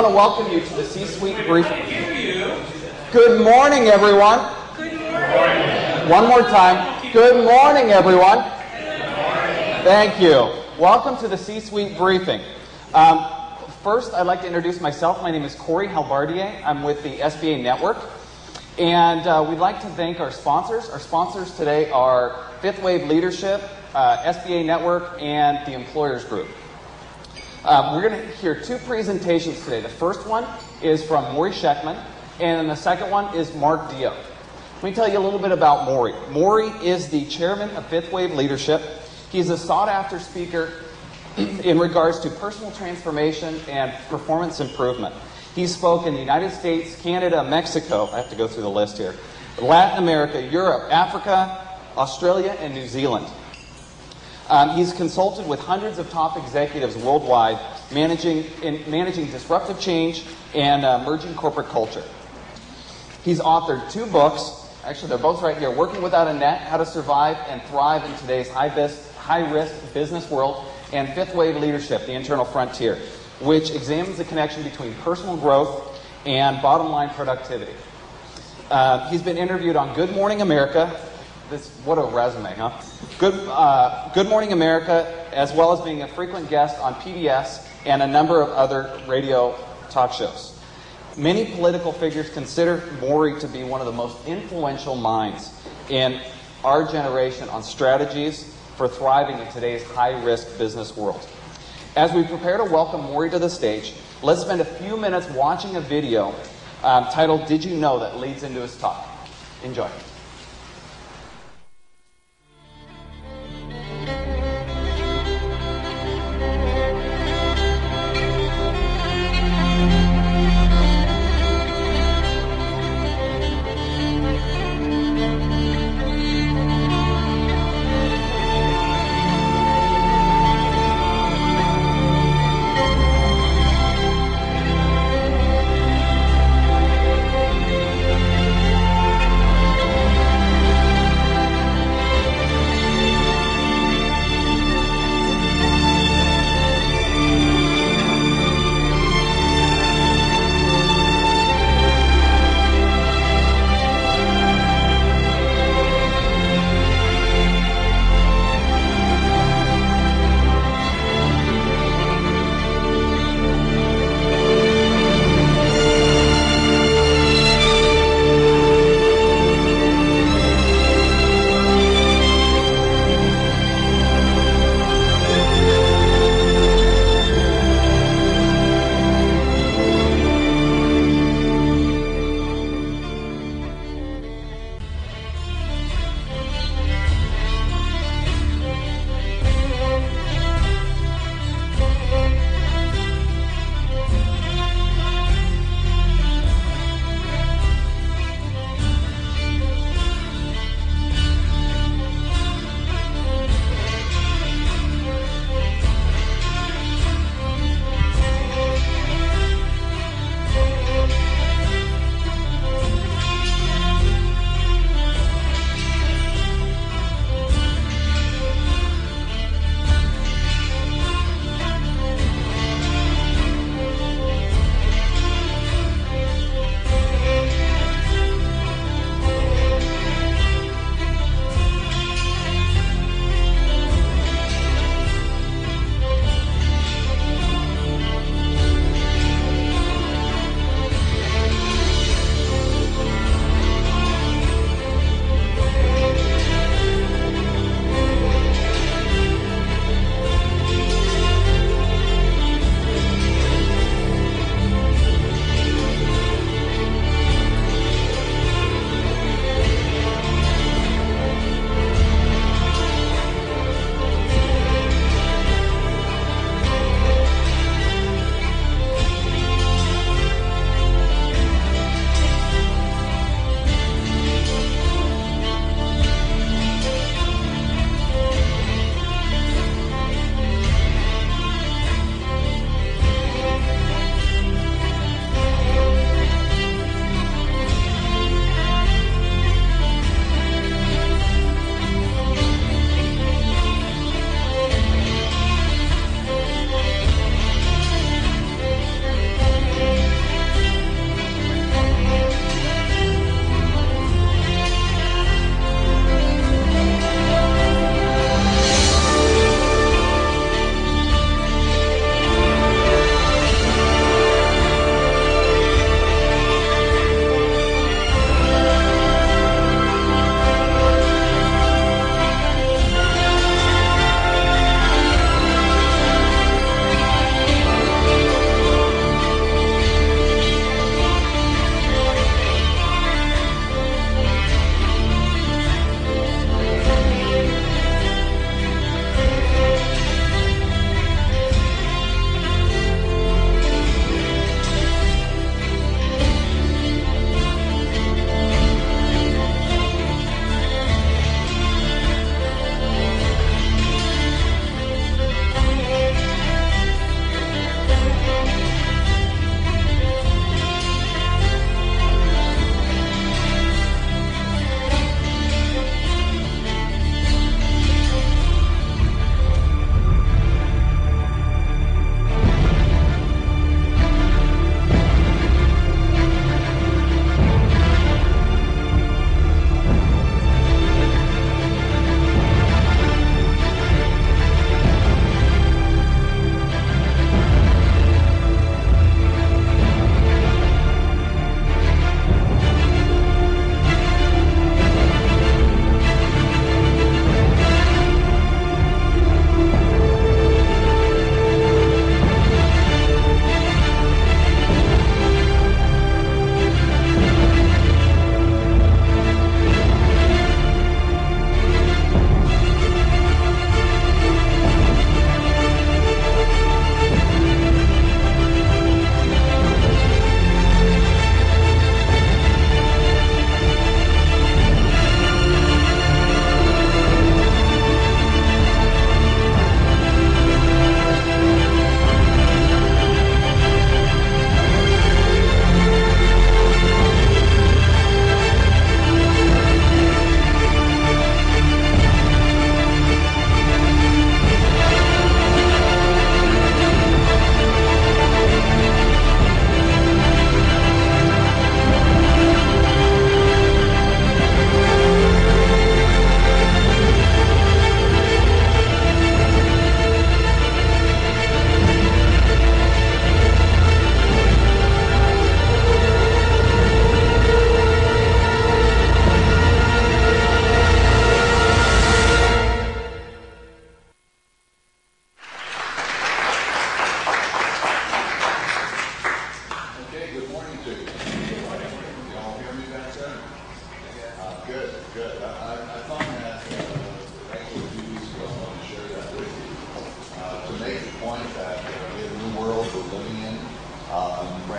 want to welcome you to the C-Suite briefing. Good morning, everyone. Good morning. One more time. Good morning, everyone. Good morning. Thank you. Welcome to the C-Suite briefing. First, I'd like to introduce myself. My name is Corey Halbardier. I'm with the SBA Network. And we'd like to thank our sponsors. Our sponsors today are Fifth Wave Leadership, SBA Network, and the Employers Group. We're going to hear two presentations today. The first one is from Morrie Shechtman, and then the second one is Mark Dio. Let me tell you a little bit about Morrie. Morrie is the chairman of Fifth Wave Leadership. He's a sought-after speaker in regards to personal transformation and performance improvement. He spoke in the United States, Canada, Mexico, I have to go through the list here, Latin America, Europe, Africa, Australia, and New Zealand. He's consulted with hundreds of top executives worldwide, managing disruptive change and merging corporate culture. He's authored 2 books. Actually, they're both right here. Working Without a Net, How to Survive and Thrive in Today's High-Risk Business World, and Fifth Wave Leadership, The Internal Frontier, which examines the connection between personal growth and bottom-line productivity. He's been interviewed on Good Morning America. What a resume, huh? Good Morning America, as well as being a frequent guest on PBS and a number of other radio talk shows. Many political figures consider Morrie to be one of the most influential minds in our generation on strategies for thriving in today's high-risk business world. As we prepare to welcome Morrie to the stage, let's spend a few minutes watching a video titled Did You Know, that leads into his talk. Enjoy.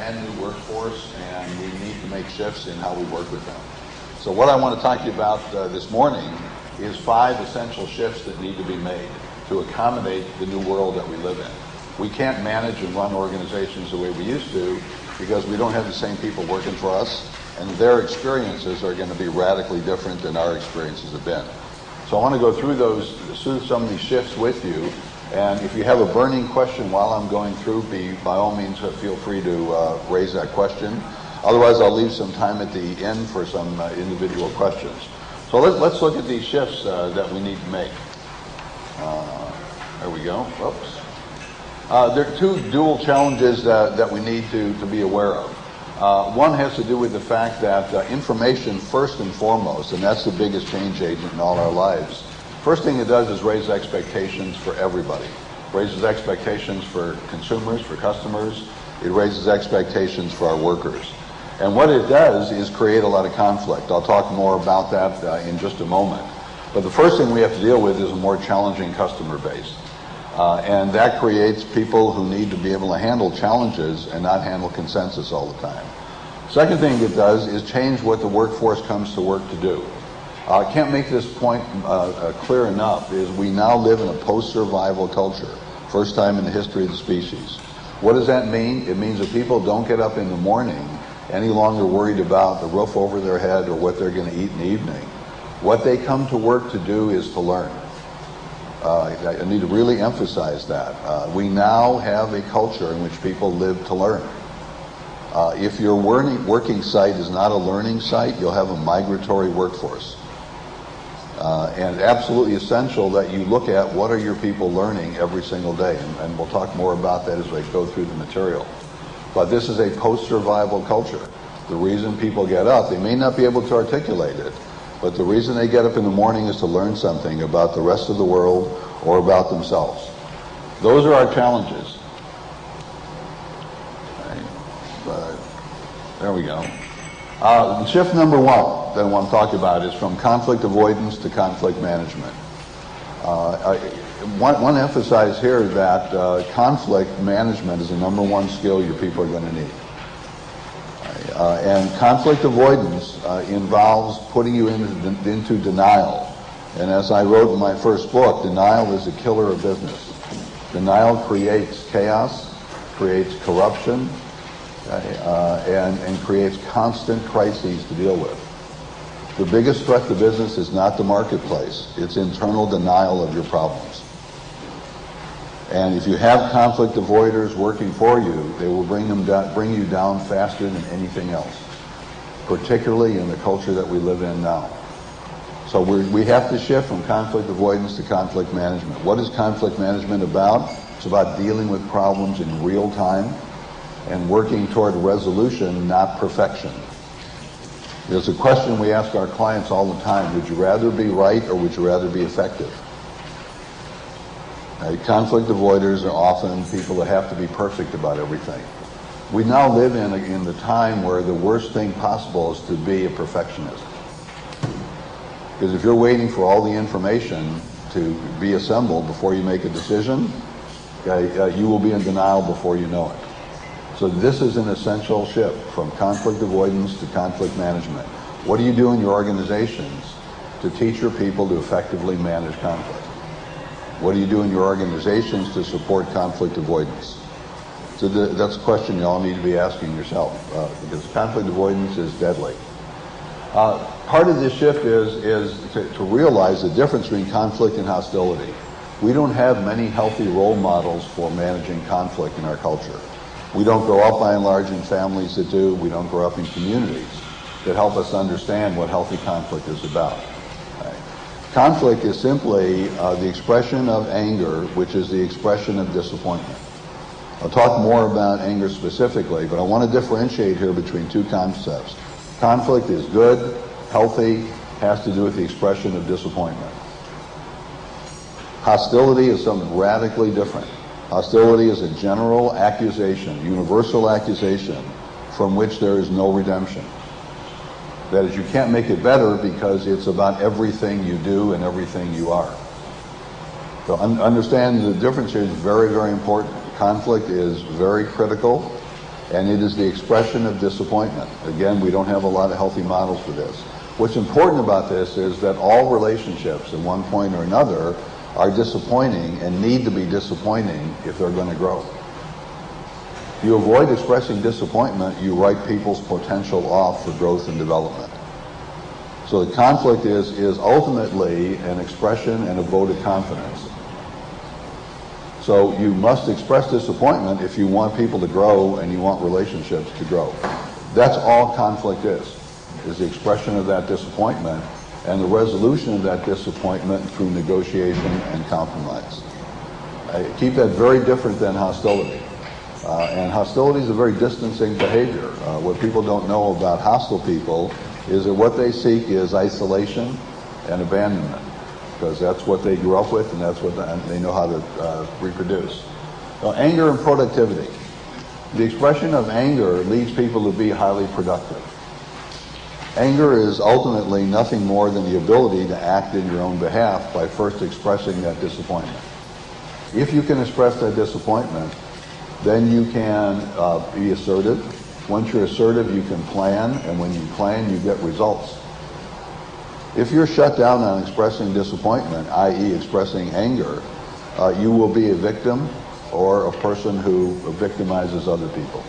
brand new workforce, and we need to make shifts in how we work with them. So what I want to talk to you about this morning is 5 essential shifts that need to be made to accommodate the new world that we live in. We can't manage and run organizations the way we used to because we don't have the same people working for us, and their experiences are going to be radically different than our experiences have been. So I want to go through some of these shifts with you, and if you have a burning question while I'm going through, by all means feel free to raise that question. Otherwise, I'll leave some time at the end for some individual questions. So let's look at these shifts that we need to make. There we go. Whoops. There are 2 dual challenges that we need to be aware of. One has to do with the fact that information first and foremost, and that's the biggest change agent in all our lives. First thing it does is raise expectations for everybody. Raises expectations for consumers, for customers. It raises expectations for our workers. And what it does is create a lot of conflict. I'll talk more about that in just a moment. But the first thing we have to deal with is a more challenging customer base. And that creates people who need to be able to handle challenges and not handle consensus all the time. Second thing it does is change what the workforce comes to work to do. I can't make this point clear enough, is we now live in a post-survival culture. First time in the history of the species. What does that mean? It means that people don't get up in the morning any longer worried about the roof over their head or what they're going to eat in the evening. What they come to work to do is to learn. I need to really emphasize that. We now have a culture in which people live to learn. If your working site is not a learning site, you'll have a migratory workforce. And absolutely essential that you look at what are your people learning every single day. And we'll talk more about that as we go through the material. But this is a post-survival culture. The reason people get up, they may not be able to articulate it, but the reason they get up in the morning is to learn something about the rest of the world or about themselves. Those are our challenges. There we go. Shift number 1 that I want to talk about is from conflict avoidance to conflict management. I want to emphasize here that conflict management is the number 1 skill your people are going to need. And conflict avoidance involves putting you into denial. And as I wrote in my first book, denial is the killer of business. Denial creates chaos, creates corruption, and creates constant crises to deal with. The biggest threat to business is not the marketplace. It's internal denial of your problems. And if you have conflict avoiders working for you, they will bring you down faster than anything else, particularly in the culture that we live in now. So we have to shift from conflict avoidance to conflict management. What is conflict management about? It's about dealing with problems in real time and working toward resolution, not perfection. There's a question we ask our clients all the time: would you rather be right or would you rather be effective? Conflict avoiders are often people that have to be perfect about everything. We now live in the time where the worst thing possible is to be a perfectionist. Because if you're waiting for all the information to be assembled before you make a decision, you will be in denial before you know it. So this is an essential shift from conflict avoidance to conflict management. What do you do in your organizations to teach your people to effectively manage conflict? What do you do in your organizations to support conflict avoidance? So that's a question you all need to be asking yourself, because conflict avoidance is deadly. Part of this shift is to realize the difference between conflict and hostility. We don't have many healthy role models for managing conflict in our culture. We don't grow up by and large in families that do. We don't grow up in communities that help us understand what healthy conflict is about. Conflict is simply the expression of anger, which is the expression of disappointment. I'll talk more about anger specifically, but I want to differentiate here between 2 concepts. Conflict is good, healthy, has to do with the expression of disappointment. Hostility is something radically different. Hostility is a general accusation, universal accusation, from which there is no redemption. That is, you can't make it better because it's about everything you do and everything you are. So understand the difference here is very, very important. Conflict is very critical, and it is the expression of disappointment. Again, we don't have a lot of healthy models for this. What's important about this is that all relationships at one point or another are disappointing and need to be disappointing if they're going to grow. You avoid expressing disappointment, you write people's potential off for growth and development. So the conflict is ultimately an expression and a vote of confidence. So you must express disappointment if you want people to grow and you want relationships to grow. That's all conflict is the expression of that disappointment and the resolution of that disappointment through negotiation and compromise. I keep that very different than hostility. And hostility is a very distancing behavior. What people don't know about hostile people is that what they seek is isolation and abandonment, because that's what they grew up with and that's what they know how to reproduce. So anger and productivity. The expression of anger leads people to be highly productive. Anger is ultimately nothing more than the ability to act in your own behalf by first expressing that disappointment. If you can express that disappointment, then you can be assertive. Once you're assertive, you can plan, and when you plan, you get results. If you're shut down on expressing disappointment, i.e. expressing anger, you will be a victim or a person who victimizes other people.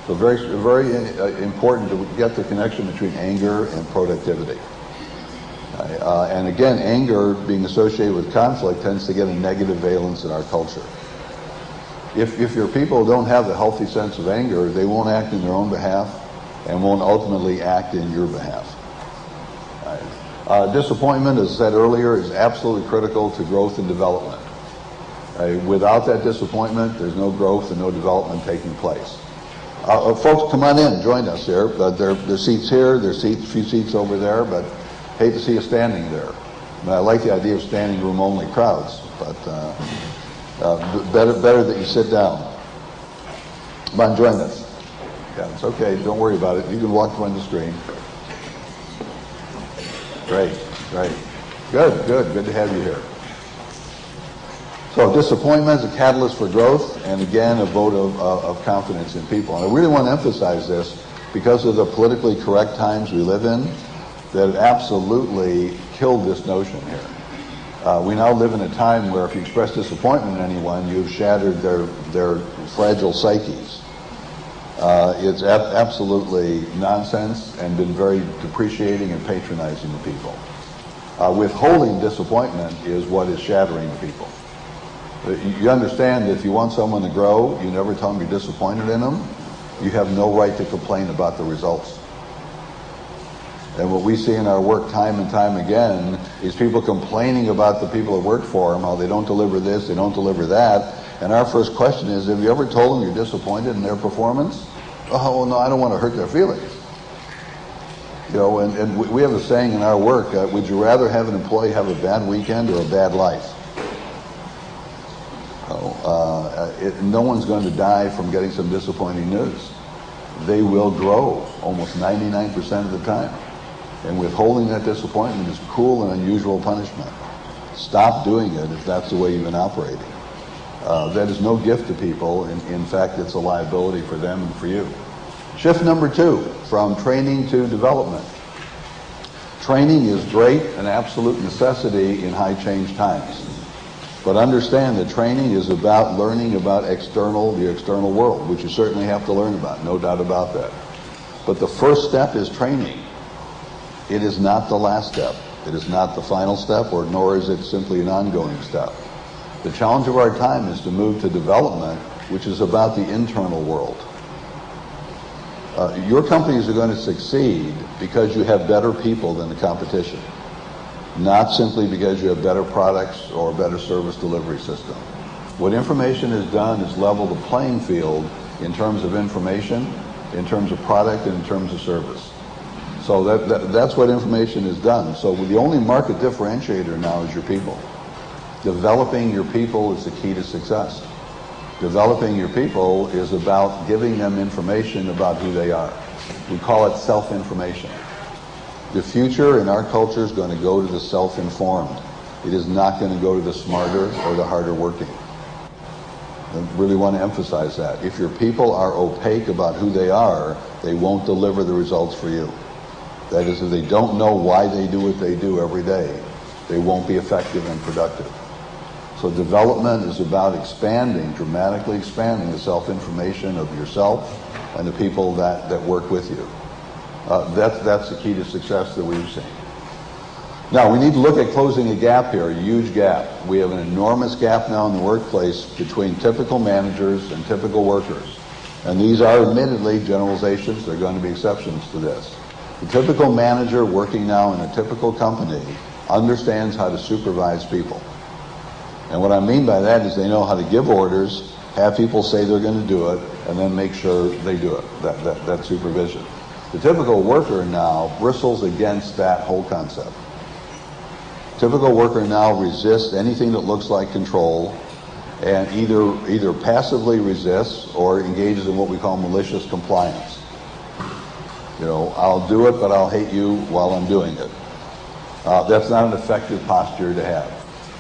So very, very important to get the connection between anger and productivity. And again, anger being associated with conflict tends to get a negative valence in our culture. If your people don't have a healthy sense of anger, they won't act in their own behalf and won't ultimately act in your behalf. Disappointment, as I said earlier, is absolutely critical to growth and development. Without that disappointment, there's no growth and no development taking place. Folks, come on in, join us here. There's seats here, there's a few seats over there, but hate to see you standing there. I like the idea of standing room only crowds, but better that you sit down. Come on, join us. Yeah, it's okay, don't worry about it. You can walk behind the screen. Great. Good to have you here. So disappointment is a catalyst for growth, and again, a vote of confidence in people. And I really want to emphasize this because of the politically correct times we live in, that it absolutely killed this notion here. We now live in a time where if you express disappointment in anyone, you've shattered their fragile psyches. It's absolutely nonsense and been very depreciating and patronizing to people. Withholding disappointment is what is shattering people. You understand that if you want someone to grow, you never tell them you're disappointed in them. You have no right to complain about the results. And what we see in our work time and time again is people complaining about the people that work for them, how they don't deliver this, they don't deliver that. And our first question is, have you ever told them you're disappointed in their performance? Oh, well, no, I don't want to hurt their feelings. You know, and we have a saying in our work, would you rather have an employee have a bad weekend or a bad life? No one's going to die from getting some disappointing news. They will grow almost 99% of the time. And withholding that disappointment is cruel and unusual punishment. Stop doing it if that's the way you've been operating. That is no gift to people. In fact, it's a liability for them and for you. Shift number 2, from training to development. Training is great, an absolute necessity in high change times. But understand that training is about learning about the external world, which you certainly have to learn about, no doubt about that. But the first step is training. It is not the last step. It is not the final step, nor is it simply an ongoing step. The challenge of our time is to move to development, which is about the internal world. Your companies are going to succeed because you have better people than the competition, not simply because you have better products or a better service delivery system. What information has done is level the playing field in terms of information, in terms of product, and in terms of service. So that's what information has done. So the only market differentiator now is your people. Developing your people is the key to success. Developing your people is about giving them information about who they are. We call it self-information. The future in our culture is going to go to the self-informed. It is not going to go to the smarter or the harder working. I really want to emphasize that. If your people are opaque about who they are, they won't deliver the results for you. That is, if they don't know why they do what they do every day, they won't be effective and productive. So development is about expanding, dramatically expanding the self-information of yourself and the people that work with you. That's the key to success that we've seen. Now, we need to look at closing a gap here, a huge gap. We have an enormous gap now in the workplace between typical managers and typical workers. And these are admittedly generalizations. There are going to be exceptions to this. The typical manager working now in a typical company understands how to supervise people. And what I mean by that is they know how to give orders, have people say they're going to do it, and then make sure they do it, that supervision. The typical worker now bristles against that whole concept. Typical worker now resists anything that looks like control and either passively resists or engages in what we call malicious compliance. You know, I'll do it, but I'll hate you while I'm doing it. That's not an effective posture to have.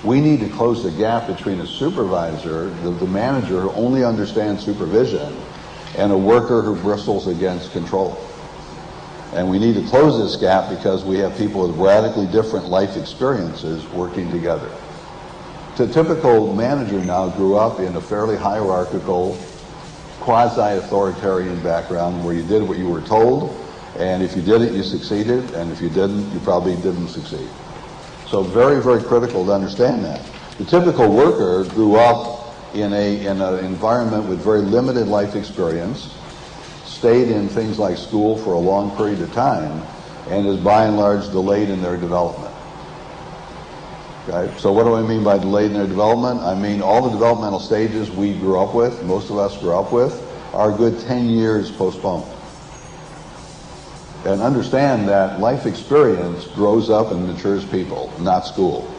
We need to close the gap between a supervisor, the manager who only understands supervision, and a worker who bristles against control. And we need to close this gap because we have people with radically different life experiences working together. The typical manager now grew up in a fairly hierarchical, quasi-authoritarian background where you did what you were told, and if you did it, you succeeded, and if you didn't, you probably didn't succeed. So very, very critical to understand that. The typical worker grew up in an environment with very limited life experience, stayed in things like school for a long period of time, and is by and large delayed in their development. Okay? So what do I mean by delayed in their development? I mean all the developmental stages we grew up with, most of us grew up with, are a good 10 years postponed. And understand that life experience grows up and matures people, not school.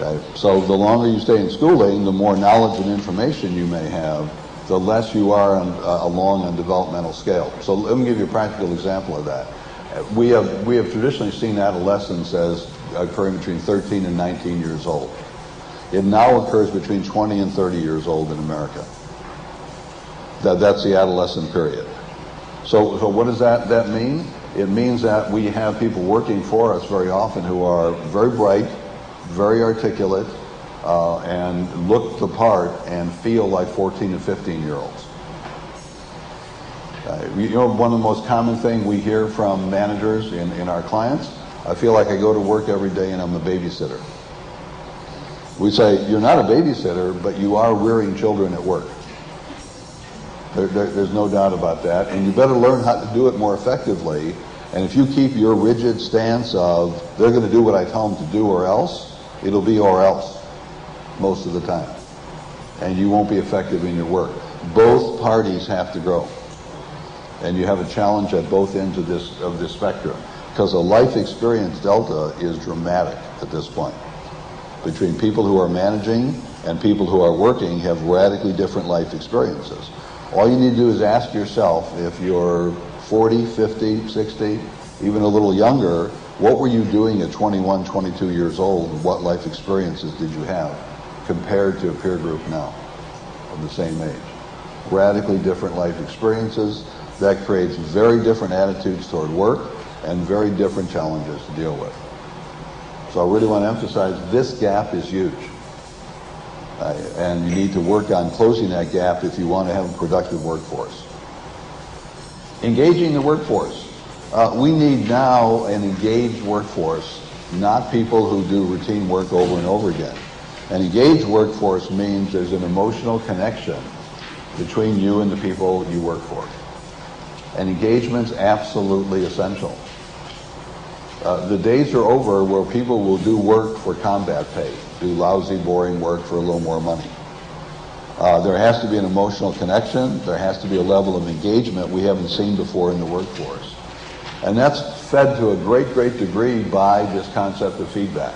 Okay? So the longer you stay in schooling, the more knowledge and information you may have, the less you are along on developmental scale. So let me give you a practical example of that. We have traditionally seen adolescence as occurring between 13 and 19 years old. It now occurs between 20 and 30 years old in America. That's the adolescent period. So what does that mean? It means that we have people working for us very often who are very bright, very articulate, and look the part and feel like 14 and 15-year-olds. You know, one of the most common things we hear from managers in our clients, I feel like I go to work every day and I'm a babysitter. We say, you're not a babysitter, but you are rearing children at work. There's no doubt about that, and you better learn how to do it more effectively. And if you keep your rigid stance of they're going to do what I tell them to do or else, it'll be or else most of the time, and you won't be effective in your work. Both parties have to grow, and you have a challenge at both ends of this spectrum, because the life experience delta is dramatic at this point. Between people who are managing and people who are working have radically different life experiences. All you need to do is ask yourself, if you're 40, 50, 60, even a little younger, what were you doing at 21, 22 years old, and what life experiences did you have compared to a peer group now of the same age? Radically different life experiences. That creates very different attitudes toward work and very different challenges to deal with. So I really want to emphasize this gap is huge. And you need to work on closing that gap if you want to have a productive workforce. Engaging the workforce. We need now an engaged workforce, not people who do routine work over and over again. An engaged workforce means there's an emotional connection between you and the people you work for. And engagement's absolutely essential. The days are over where people will do work for combat pay, do lousy, boring work for a little more money. There has to be an emotional connection. There has to be a level of engagement we haven't seen before in the workforce. And that's fed to a great, great degree by this concept of feedback.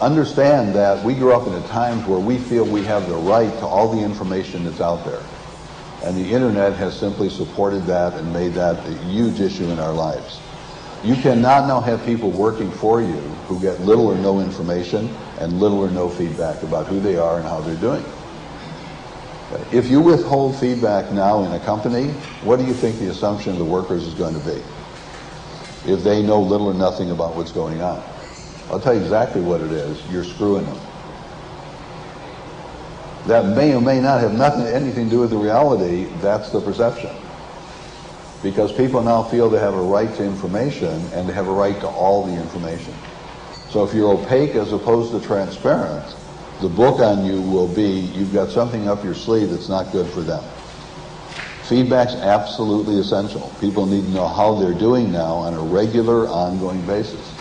Understand that we grew up in a time where we feel we have the right to all the information that's out there. And the internet has simply supported that and made that a huge issue in our lives. You cannot now have people working for you who get little or no information and little or no feedback about who they are and how they're doing. If you withhold feedback now in a company, what do you think the assumption of the workers is going to be? If they know little or nothing about what's going on. I'll tell you exactly what it is. You're screwing them. That may or may not have anything to do with the reality. That's the perception. Because people now feel they have a right to information, and they have a right to all the information. So if you're opaque as opposed to transparent, the book on you will be, you've got something up your sleeve that's not good for them. Feedback's absolutely essential. People need to know how they're doing now on a regular, ongoing basis.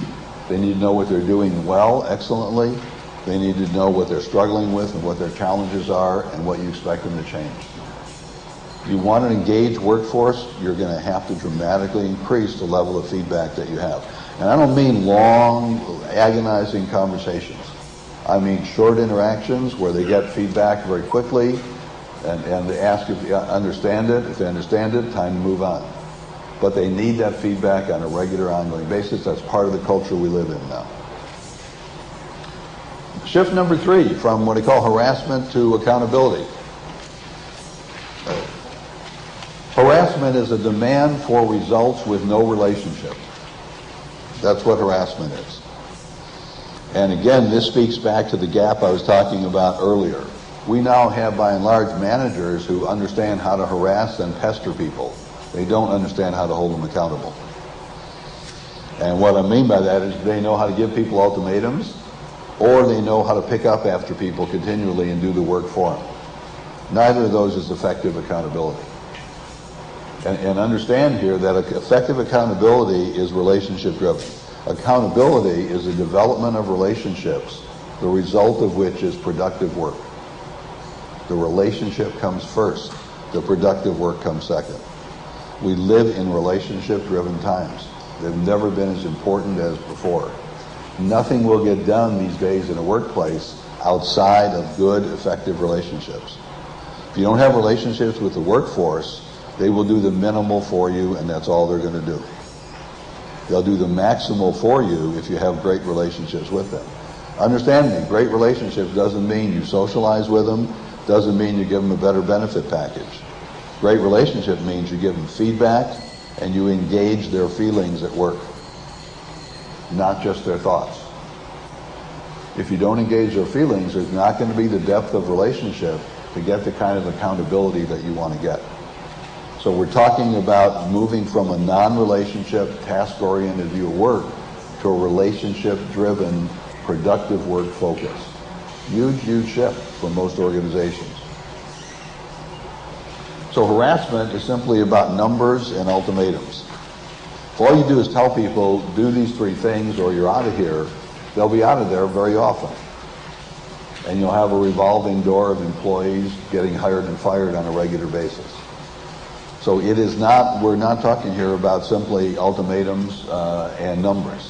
They need to know what they're doing well, excellently. They need to know what they're struggling with and what their challenges are and what you expect them to change. If you want an engaged workforce, you're going to have to dramatically increase the level of feedback that you have. And I don't mean long, agonizing conversations. I mean short interactions where they get feedback very quickly and they ask if they understand it. If they understand it, time to move on. But they need that feedback on a regular, ongoing basis. That's part of the culture we live in now. Shift number 3, from what I call harassment to accountability. Harassment is a demand for results with no relationship. That's what harassment is. And again, this speaks back to the gap I was talking about earlier. We now have, by and large, managers who understand how to harass and pester people. They don't understand how to hold them accountable. And what I mean by that is they know how to give people ultimatums, or they know how to pick up after people continually and do the work for them. Neither of those is effective accountability. And understand here that effective accountability is relationship driven. Accountability is a development of relationships, the result of which is productive work. The relationship comes first. The productive work comes second. We live in relationship-driven times. They've never been as important as before. Nothing will get done these days in a workplace outside of good, effective relationships. If you don't have relationships with the workforce, they will do the minimal for you, and that's all they're going to do. They'll do the maximal for you if you have great relationships with them. Understand me, great relationships doesn't mean you socialize with them, doesn't mean you give them a better benefit package. Great relationship means you give them feedback and you engage their feelings at work, not just their thoughts. If you don't engage their feelings, there's not going to be the depth of relationship to get the kind of accountability that you want to get. So we're talking about moving from a non-relationship, task-oriented view of work to a relationship-driven, productive work focus. Huge, huge shift for most organizations. So harassment is simply about numbers and ultimatums. If all you do is tell people, do these 3 things or you're out of here, they'll be out of there very often. And you'll have a revolving door of employees getting hired and fired on a regular basis. So it is not, we're not talking here about simply ultimatums and numbers.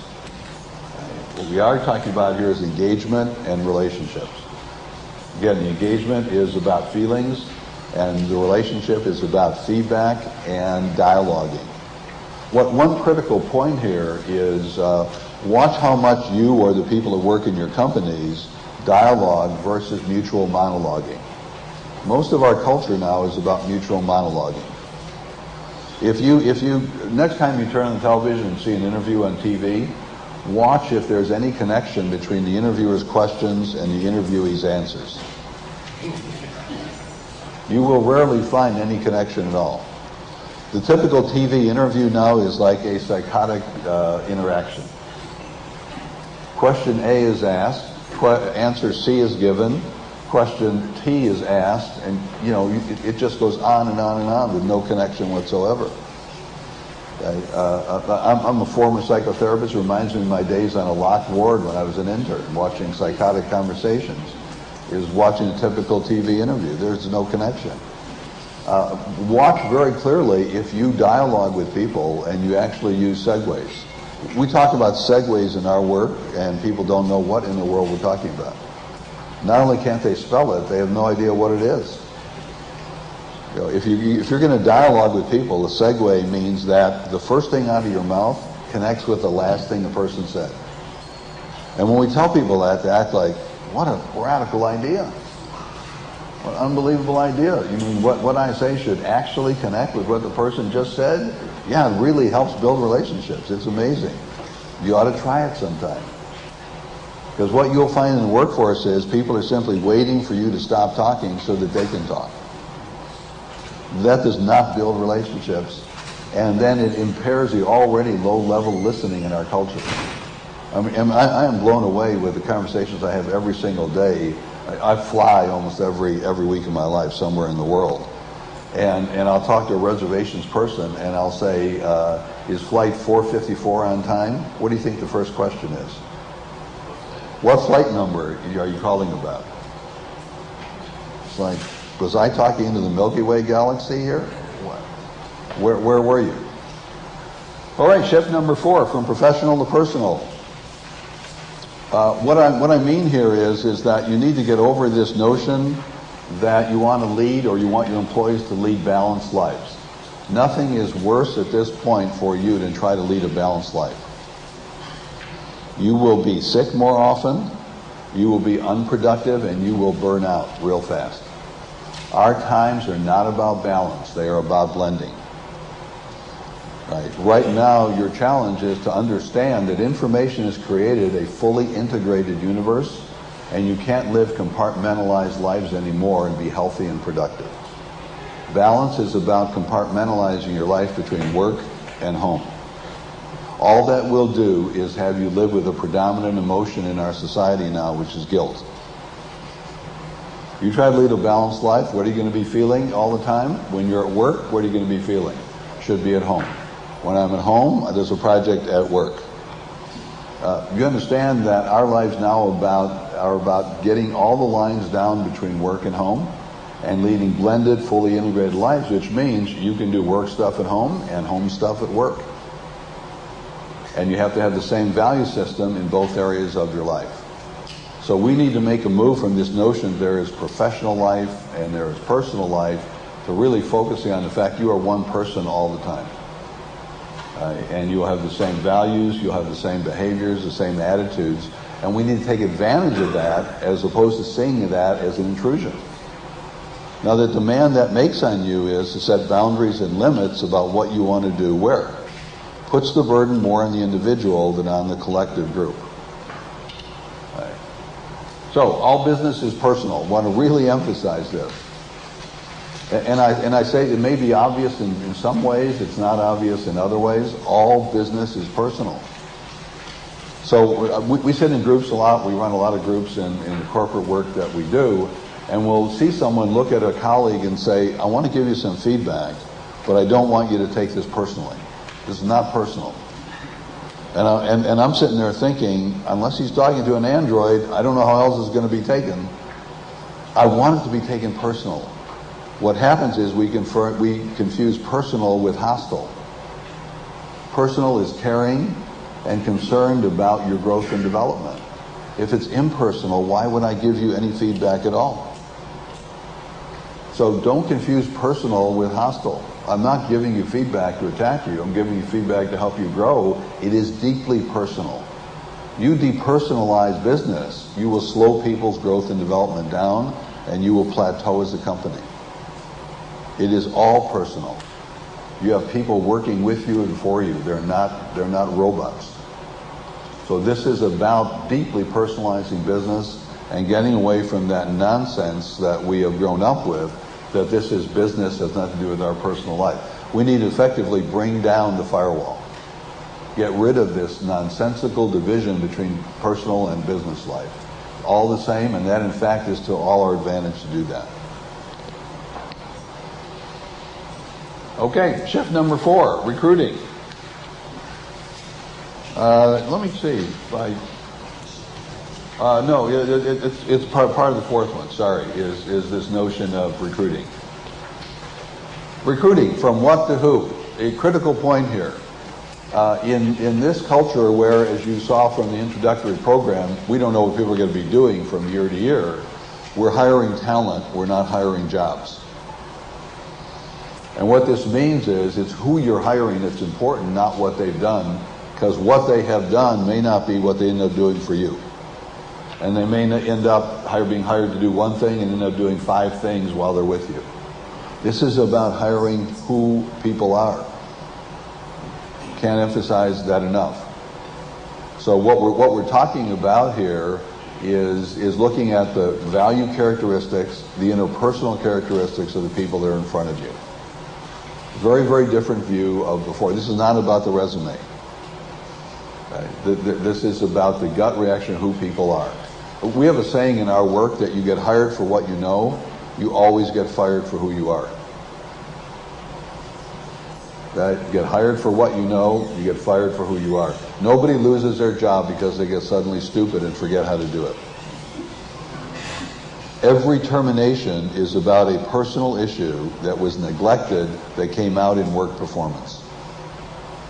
What we are talking about here is engagement and relationships. Again, the engagement is about feelings, and the relationship is about feedback and dialoguing. One critical point here is watch how much you or the people that work in your companies dialogue versus mutual monologuing. Most of our culture now is about mutual monologuing. If you next time you turn on the television and see an interview on TV, watch if there's any connection between the interviewer's questions and the interviewee's answers. You will rarely find any connection at all. The typical TV interview now is like a psychotic interaction. Question A is asked, answer C is given, question T is asked, and it just goes on and on and on with no connection whatsoever. I'm a former psychotherapist. It reminds me of my days on a locked ward when I was an intern, watching psychotic conversations. Is watching a typical TV interview. There's no connection. Watch very clearly if you dialogue with people and you actually use segues. We talk about segues in our work, and people don't know what in the world we're talking about. Not only can't they spell it, they have no idea what it is. If you're going to dialogue with people, a segue means that the first thing out of your mouth connects with the last thing the person said. And when we tell people that, they act like, what a radical idea. What an unbelievable idea. You mean what I say should actually connect with what the person just said? Yeah, it really helps build relationships. It's amazing. You ought to try it sometime. Because what you'll find in the workforce is people are simply waiting for you to stop talking so that they can talk. That does not build relationships. And then it impairs the already low-level listening in our culture. I mean, I am blown away with the conversations I have every single day. I fly almost every week of my life somewhere in the world. And I'll talk to a reservations person and I'll say, is flight 454 on time? What do you think the first question is? What flight number are you calling about? It's like, was I talking into the Milky Way galaxy here? Where were you? All right, shift number 4, from professional to personal. What I mean here is that you need to get over this notion that you want to lead or you want your employees to lead balanced lives. Nothing is worse at this point for you than try to lead a balanced life. You will be sick more often, you will be unproductive, and you will burn out real fast. Our times are not about balance, they are about blending. Right now, your challenge is to understand that information has created a fully integrated universe, and you can't live compartmentalized lives anymore and be healthy and productive. Balance is about compartmentalizing your life between work and home. All that will do is have you live with a predominant emotion in our society now, which is guilt. You try to lead a balanced life, what are you going to be feeling all the time? When you're at work, what are you going to be feeling? Should be at home. When I'm at home, there's a project at work. You understand that our lives now are about getting all the lines down between work and home and leading blended, fully integrated lives, which means you can do work stuff at home and home stuff at work. And you have to have the same value system in both areas of your life. So we need to make a move from this notion there is professional life and there is personal life to really focusing on the fact you are one person all the time. And you'll have the same values, you'll have the same behaviors, the same attitudes, and we need to take advantage of that as opposed to seeing that as an intrusion. Now, the demand that makes on you is to set boundaries and limits about what you want to do where. Puts the burden more on the individual than on the collective group. Right. So, all business is personal. I want to really emphasize this. And I say it may be obvious in some ways, it's not obvious in other ways. All business is personal. So we sit in groups a lot. We run a lot of groups in the corporate work that we do. And we'll see someone look at a colleague and say, I want to give you some feedback, but I don't want you to take this personally. This is not personal. And I'm sitting there thinking, unless he's talking to an android, I don't know how else it's going to be taken. I want it to be taken personal. What happens is we confuse personal with hostile. Personal is caring and concerned about your growth and development. If it's impersonal, why would I give you any feedback at all? So don't confuse personal with hostile. I'm not giving you feedback to attack you. I'm giving you feedback to help you grow. It is deeply personal. You depersonalize business, you will slow people's growth and development down, and you will plateau as a company. It is all personal. You have people working with you and for you. They're not robots. So this is about deeply personalizing business and getting away from that nonsense that we have grown up with, that this is business, has nothing to do with our personal life. We need to effectively bring down the firewall. Get rid of this nonsensical division between personal and business life. All the same, and that in fact is to all our advantage to do that. Okay, shift number 4, recruiting. Let me see. No, it's part of the fourth one, sorry, is this notion of recruiting. Recruiting, from what to who? A critical point here. In this culture where, as you saw from the introductory program, we don't know what people are going to be doing from year to year, we're hiring talent, we're not hiring jobs. And what this means is it's who you're hiring that's important, not what they've done because what they have done may not be what they end up doing for you. And they may end up being hired to do one thing and end up doing 5 things while they're with you. This is about hiring who people are. Can't emphasize that enough. So what we're talking about here is looking at the value characteristics, the interpersonal characteristics of the people that are in front of you. Very, very different view of before. This is not about the resume. Right? This is about the gut reaction of who people are. We have a saying in our work that you get hired for what you know, you always get fired for who you are. Right? You get hired for what you know, you get fired for who you are. Nobody loses their job because they get suddenly stupid and forget how to do it. Every termination is about a personal issue that was neglected that came out in work performance.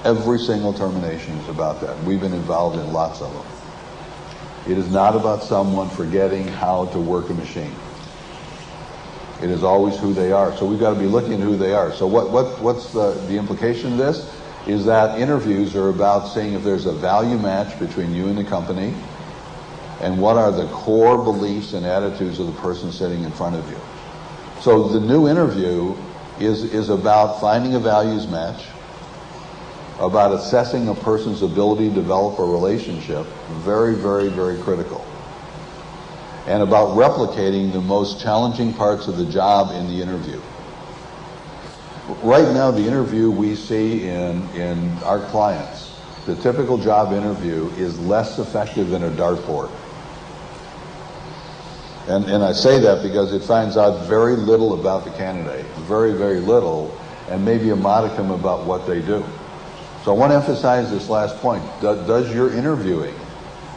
Every single termination is about that. We've been involved in lots of them. It is not about someone forgetting how to work a machine. It is always who they are. So we've got to be looking at who they are. So what's the implication of this? Is that interviews are about seeing if there's a value match between you and the company, and what are the core beliefs and attitudes of the person sitting in front of you. So the new interview is about finding a values match, about assessing a person's ability to develop a relationship, very, very, very critical, and about replicating the most challenging parts of the job in the interview. Right now, the interview we see in our clients, the typical job interview is less effective than a dartboard. And I say that because it finds out very little about the candidate, very, very little, and maybe a modicum about what they do. So I want to emphasize this last point. Does your interviewing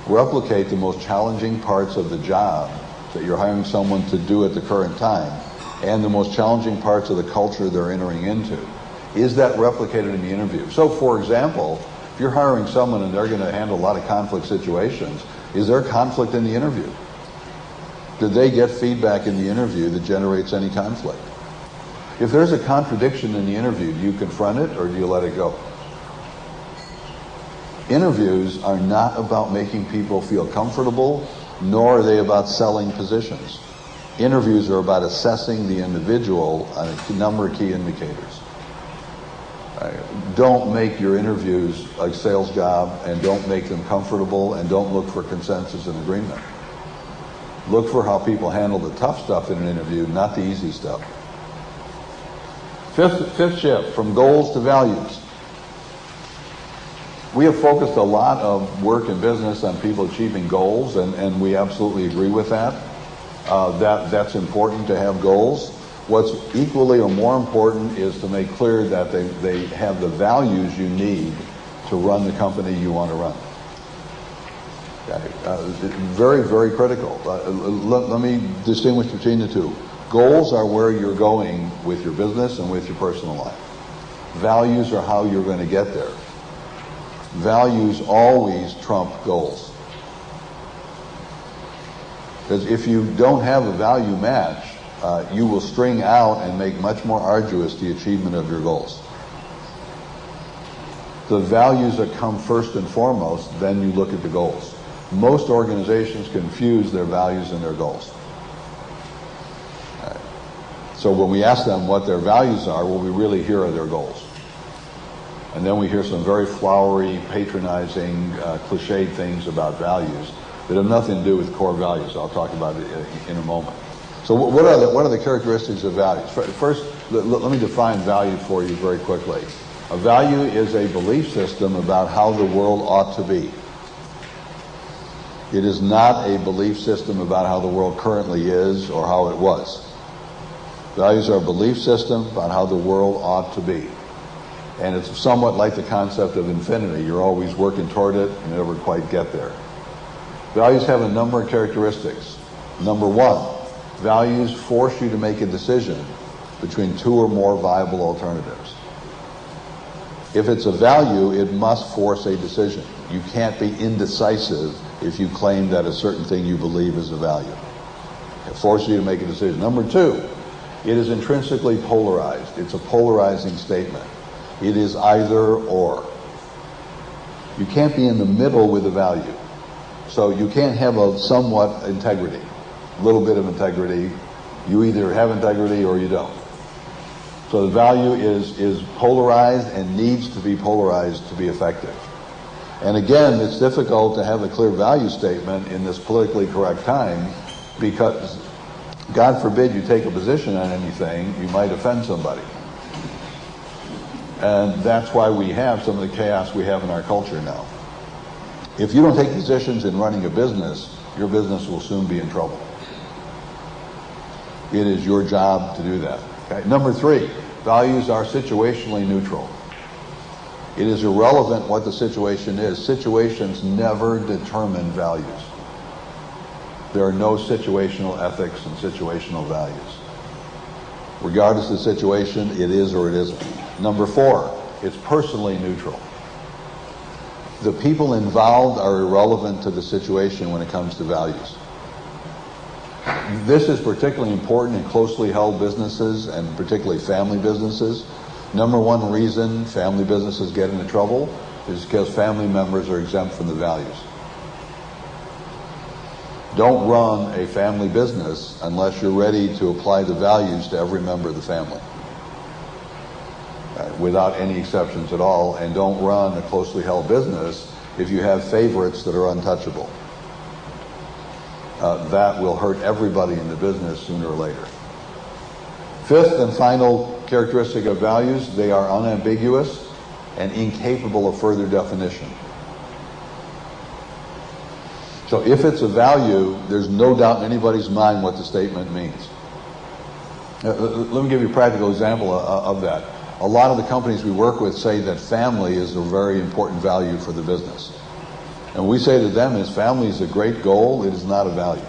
replicate the most challenging parts of the job that you're hiring someone to do at the current time, and the most challenging parts of the culture they're entering into? Is that replicated in the interview? So, for example, if you're hiring someone and they're going to handle a lot of conflict situations, is there conflict in the interview? Did they get feedback in the interview that generates any conflict? If there's a contradiction in the interview, do you confront it or do you let it go? Interviews are not about making people feel comfortable, nor are they about selling positions. Interviews are about assessing the individual on a number of key indicators. Don't make your interviews a sales job, and don't make them comfortable, and don't look for consensus and agreement. Look for how people handle the tough stuff in an interview, not the easy stuff. Fifth shift, from goals to values. We have focused a lot of work and business on people achieving goals, and we absolutely agree with that. That's important to have goals. What's equally or more important is to make clear that they have the values you need to run the company you want to run. Okay. Very, very critical. Let me distinguish between the two. Goals are where you're going with your business and with your personal life. Values are how you're going to get there. Values always trump goals. Because if you don't have a value match, you will string out and make much more arduous the achievement of your goals. The values that come first and foremost, then you look at the goals. Most organizations confuse their values and their goals. So when we ask them what their values are, what we really hear are their goals. And then we hear some very flowery, patronizing, cliched things about values that have nothing to do with core values. I'll talk about it in a moment. So what are the characteristics of values? First, let me define value for you very quickly. A value is a belief system about how the world ought to be. It is not a belief system about how the world currently is or how it was. Values are a belief system about how the world ought to be. And it's somewhat like the concept of infinity. You're always working toward it and never quite get there. Values have a number of characteristics. Number one, values force you to make a decision between two or more viable alternatives. If it's a value, it must force a decision. You can't be indecisive if you claim that a certain thing you believe is a value. It forces you to make a decision. Number two, it is intrinsically polarized. It's a polarizing statement. It is either or. You can't be in the middle with the value. So you can't have a somewhat integrity, a little bit of integrity. You either have integrity or you don't. So the value is polarized and needs to be polarized to be effective. And again, it's difficult to have a clear value statement in this politically correct time because, God forbid, you take a position on anything, you might offend somebody. And that's why we have some of the chaos we have in our culture now. If you don't take positions in running a business, your business will soon be in trouble. It is your job to do that. Okay? Number 3, values are situationally neutral. It is irrelevant what the situation is. Situations never determine values. There are no situational ethics and situational values. Regardless of the situation, it is or it isn't. Number 4, it's personally neutral. The people involved are irrelevant to the situation when it comes to values. This is particularly important in closely held businesses and particularly family businesses. Number 1 reason family businesses get into trouble is because family members are exempt from the values. Don't run a family business unless you're ready to apply the values to every member of the family, without any exceptions at all. And don't run a closely held business if you have favorites that are untouchable. That will hurt everybody in the business sooner or later. 5th and final characteristic of values, they are unambiguous and incapable of further definition. So if it's a value, there's no doubt in anybody's mind what the statement means. Let me give you a practical example of that. A lot of the companies we work with say that family is a very important value for the business. And we say to them is family is a great goal, it is not a value.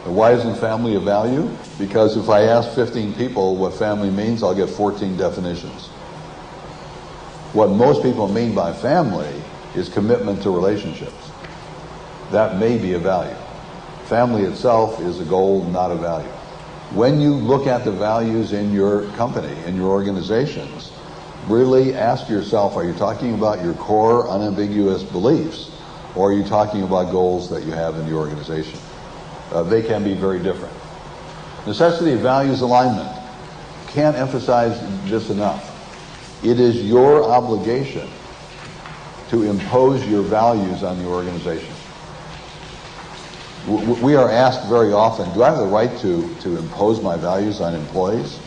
And why isn't family a value? Because if I ask 15 people what family means, I'll get 14 definitions. What most people mean by family is commitment to relationships. That may be a value. Family itself is a goal, not a value. When you look at the values in your company, in your organizations, really ask yourself, are you talking about your core unambiguous beliefs, or are you talking about goals that you have in the organization? They can be very different. Necessity of values alignment. Can't emphasize this enough. It is your obligation to impose your values on the organization. We are asked very often, do I have the right to impose my values on employees?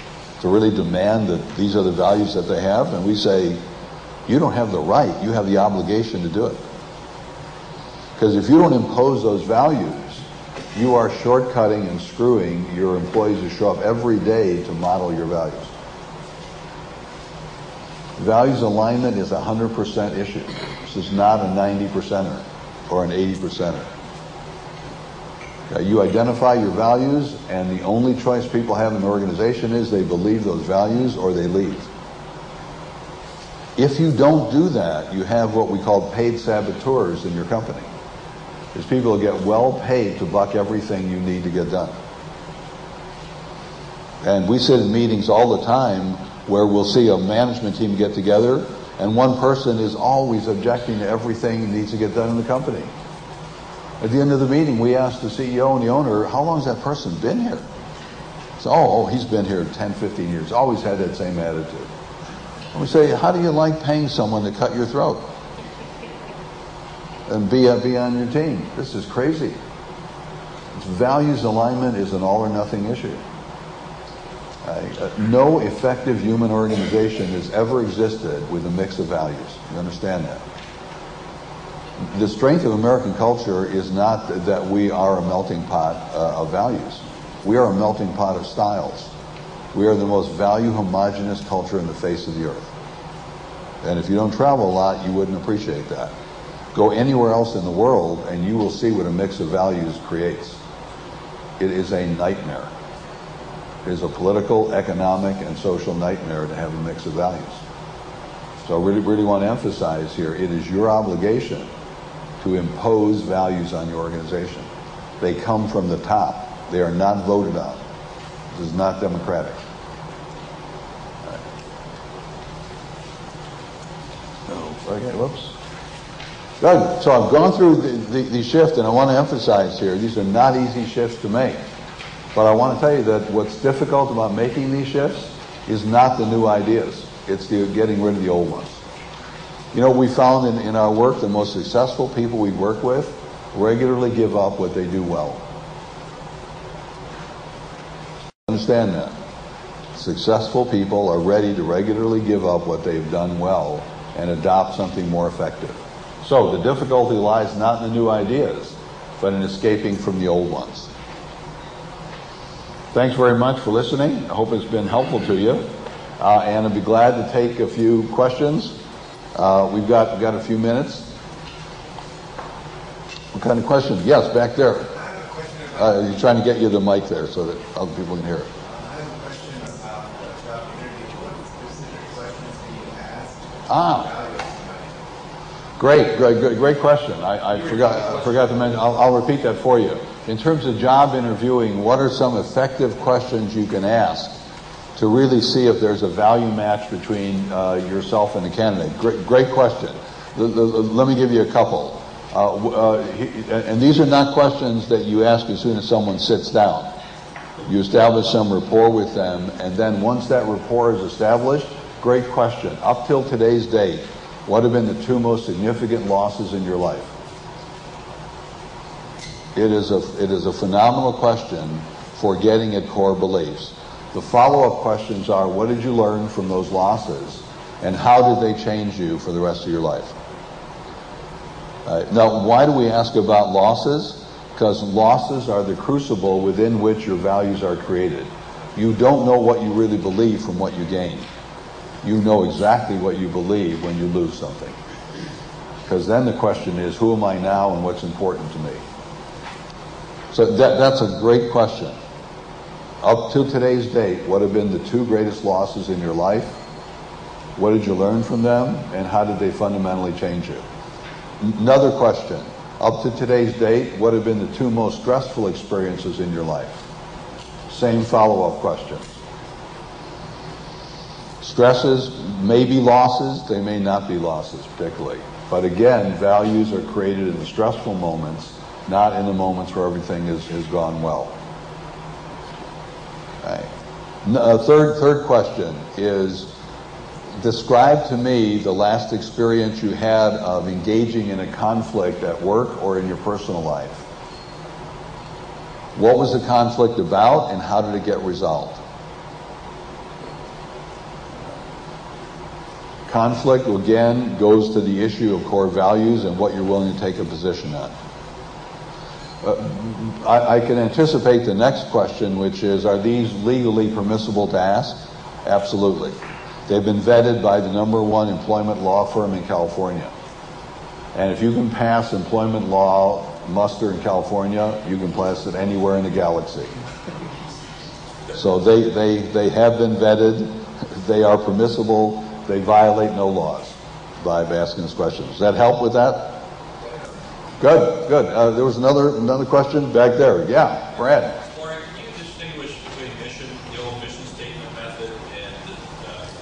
To really demand that these are the values that they have? And we say, you don't have the right, you have the obligation to do it. Because if you don't impose those values, you are shortcutting and screwing your employees who show up every day to model your values. Values alignment is a 100% issue. This is not a 90%er or an 80%er. You identify your values, and the only choice people have in an organization is they believe those values or they leave. If you don't do that, you have what we call paid saboteurs in your company. There's people who get well paid to buck everything you need to get done. And we sit in meetings all the time where we'll see a management team get together, and one person is always objecting to everything that needs to get done in the company. At the end of the meeting, we ask the CEO and the owner, how long has that person been here? So, he's been here 10, 15 years, always had that same attitude. And we say, how do you like paying someone to cut your throat and be on your team? This is crazy. Values alignment is an all or nothing issue. No effective human organization has ever existed with a mix of values. You understand that? The strength of American culture is not that we are a melting pot of values. We are a melting pot of styles. We are the most value homogenous culture in the face of the earth. And if you don't travel a lot, you wouldn't appreciate that. Go anywhere else in the world and you will see what a mix of values creates. It is a nightmare. It is a political, economic, and social nightmare to have a mix of values. So I really want to emphasize here, it is your obligation to impose values on your organization. They come from the top. They are not voted on. This is not democratic. Okay, whoops. Good. So I've gone through the shift, and I want to emphasize here, these are not easy shifts to make. But I want to tell you that what's difficult about making these shifts is not the new ideas. It's the getting rid of the old ones. You know, we found in our work, the most successful people we work with regularly give up what they do well. Understand that. Successful people are ready to regularly give up what they've done well and adopt something more effective. So the difficulty lies not in the new ideas, but in escaping from the old ones. Thanks very much for listening. I hope it's been helpful to you. And I'd be glad to take a few questions. We've got a few minutes. What kind of question? Yes, back there. I have a question about... You're trying to get you the mic there so that other people can hear it. I have a question about the job interview. What specific questions do you ask? Great question. I forgot to mention. I'll repeat that for you. In terms of job interviewing, what are some effective questions you can ask to really see if there's a value match between yourself and the candidate? Great question. Let me give you a couple. And these are not questions that you ask as soon as someone sits down. You establish some rapport with them, and then once that rapport is established, great question. Up till today's date, what have been the two most significant losses in your life? It is a phenomenal question for getting at core beliefs. The follow-up questions are, what did you learn from those losses, and how did they change you for the rest of your life? Now, why do we ask about losses? Because losses are the crucible within which your values are created. You don't know what you really believe from what you gain. You know exactly what you believe when you lose something. Because then the question is, who am I now and what's important to me? So that's a great question. Up to today's date, what have been the two greatest losses in your life? What did you learn from them? And how did they fundamentally change you? Another question. Up to today's date, what have been the two most stressful experiences in your life? Same follow-up question. Stresses may be losses, they may not be losses particularly. But again, values are created in the stressful moments, not in the moments where everything has gone well. Right. Third question is, describe to me the last experience you had of engaging in a conflict at work or in your personal life. What was the conflict about and how did it get resolved? Conflict, again, goes to the issue of core values and what you're willing to take a position on. I can anticipate the next question, which is, are these legally permissible to ask? Absolutely. They've been vetted by the #1 employment law firm in California. And if you can pass employment law muster in California, you can pass it anywhere in the galaxy. So they have been vetted. They are permissible. They violate no laws by asking this question. Does that help with that? Good. There was another question back there. Yeah, Brad. Morrie, can you distinguish between the old mission statement method and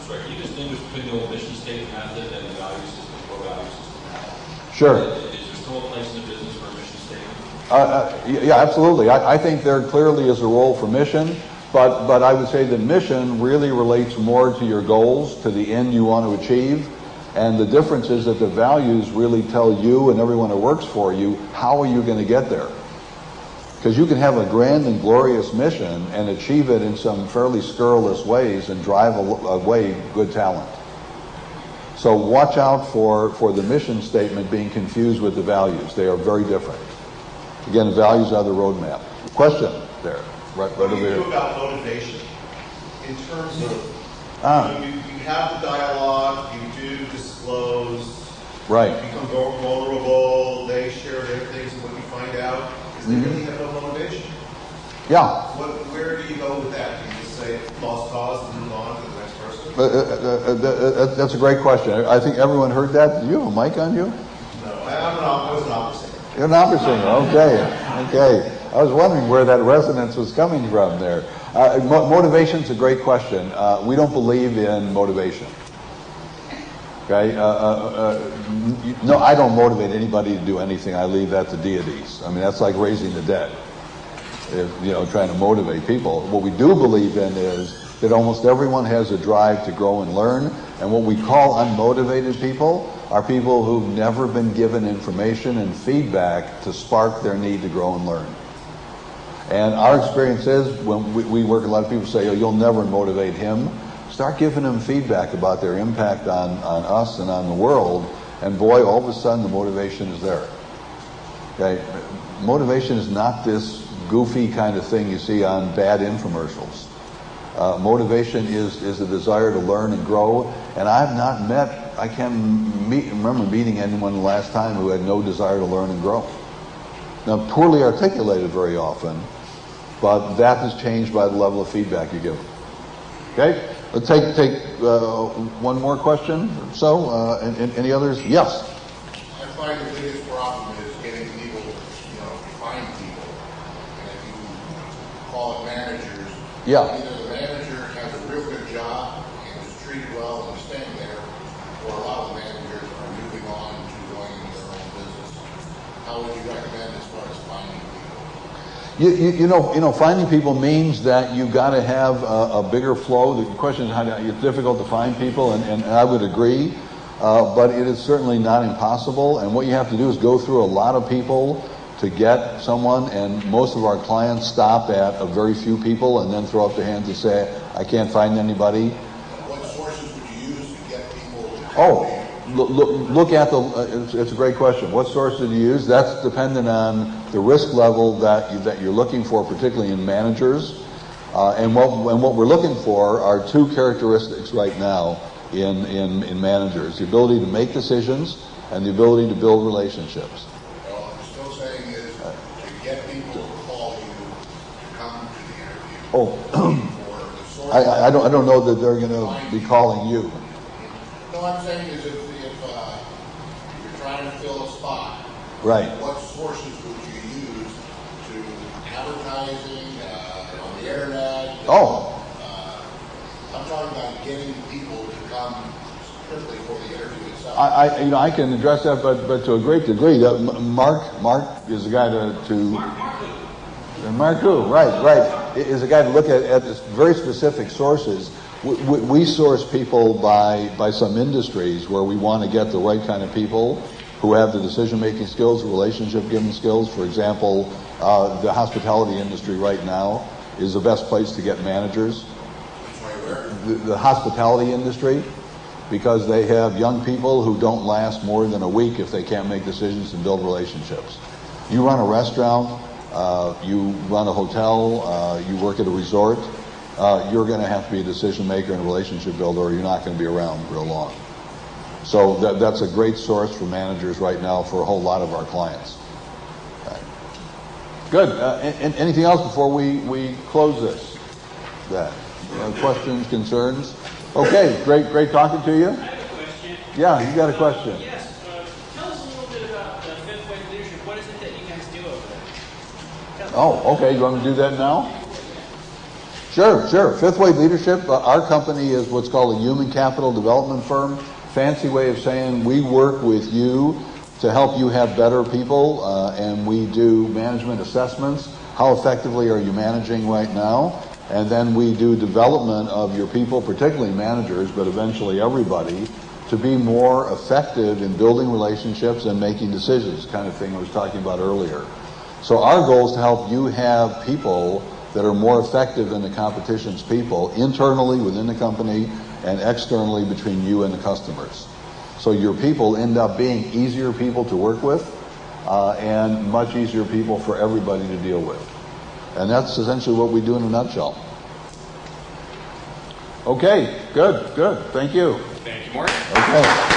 can you distinguish between the old mission statement method and the value system, core value system? Sure. Is there still a place in the business for a mission statement? Yeah, absolutely. I think there clearly is a role for mission, but I would say that mission really relates more to your goals, to the end you want to achieve. And the difference is that the values really tell you and everyone who works for you, how are you going to get there? Because you can have a grand and glorious mission and achieve it in some fairly scurrilous ways and drive away good talent. So watch out for the mission statement being confused with the values. They are very different. Again, the values are the roadmap. Question there, right over here. What do you do about motivation in terms of you have the dialogue, you do disclose, right? You become vulnerable, they share their things, and what you find out is they really have no motivation. Yeah. Where do you go with that? Do you just say lost cause and move on to the next person? That's a great question. I think everyone heard that. Do you have a mic on you? No, I was an opera singer. You're an opera singer. Okay. I was wondering where that resonance was coming from there. Motivation's a great question. We don't believe in motivation. Okay? No, I don't motivate anybody to do anything. I leave that to deities. I mean, that's like raising the dead. If, trying to motivate people. What we do believe in is that almost everyone has a drive to grow and learn, and what we call unmotivated people are people who've never been given information and feedback to spark their need to grow and learn. And our experience is, when we work, a lot of people say, oh, you'll never motivate him. Start giving them feedback about their impact on us and on the world, and boy, all of a sudden the motivation is there. Okay? Motivation is not this goofy kind of thing you see on bad infomercials. Motivation is a desire to learn and grow, and I've not met, I can't remember meeting anyone the last time who had no desire to learn and grow. Now, poorly articulated very often, but that is changed by the level of feedback you give them. Okay? Let's take one more question. So, any others? Yes? I find the biggest problem is getting people, find people. And if you call it managers, Yeah. either the manager has a real good job and is treated well and is staying there, or a lot of the managers are moving on to going into their own business. How would you recommend as far as finding people? Finding people means that you've got to have a bigger flow. The question is it's difficult to find people, and I would agree, but it is certainly not impossible. And what you have to do is go through a lot of people to get someone, and most of our clients stop at a very few people and then throw up their hands and say, I can't find anybody. What sources would you use to get people? Look at it's a great question. What source did you use? That's dependent on the risk level that you're looking for, particularly in managers. And what we're looking for are two characteristics right now in managers: the ability to make decisions and the ability to build relationships. Well, I'm still saying is to get people to call you to come to the interview. I don't know that they're going to be calling you. No, I'm saying is if you're trying to fill a spot, Right. what sources would you use to advertising on the internet? I'm talking about getting people to come strictly for the interview itself. I can address that, but to a great degree. Mark is the guy Mark who? Right. Is a guy to look at this very specific sources. We source people by some industries where we want to get the right kind of people who have the decision-making skills, relationship-giving skills. For example, the hospitality industry right now is the best place to get managers. The hospitality industry, because they have young people who don't last more than a week if they can't make decisions and build relationships. You run a restaurant, you run a hotel, you work at a resort, you're going to have to be a decision maker and a relationship builder, or you're not going to be around real long. So that's a great source for managers right now for a whole lot of our clients. Okay. Good. Anything else before we close this? Questions, concerns? Okay, great talking to you. I have a question. Yeah, you got a question. Yes. Tell us a little bit about the Fifth Wave Leadership. What is it that you guys do over there? Oh, okay. You want me to do that now? Sure. Fifth Wave Leadership, our company is what's called a human capital development firm. Fancy way of saying we work with you to help you have better people, and we do management assessments. How effectively are you managing right now? And then we do development of your people, particularly managers, but eventually everybody, to be more effective in building relationships and making decisions, kind of thing I was talking about earlier. So our goal is to help you have people that are more effective than the competition's people, internally within the company and externally between you and the customers. So your people end up being easier people to work with and much easier people for everybody to deal with. And that's essentially what we do in a nutshell. Okay, good. Thank you. Thank you, Morrie. Okay.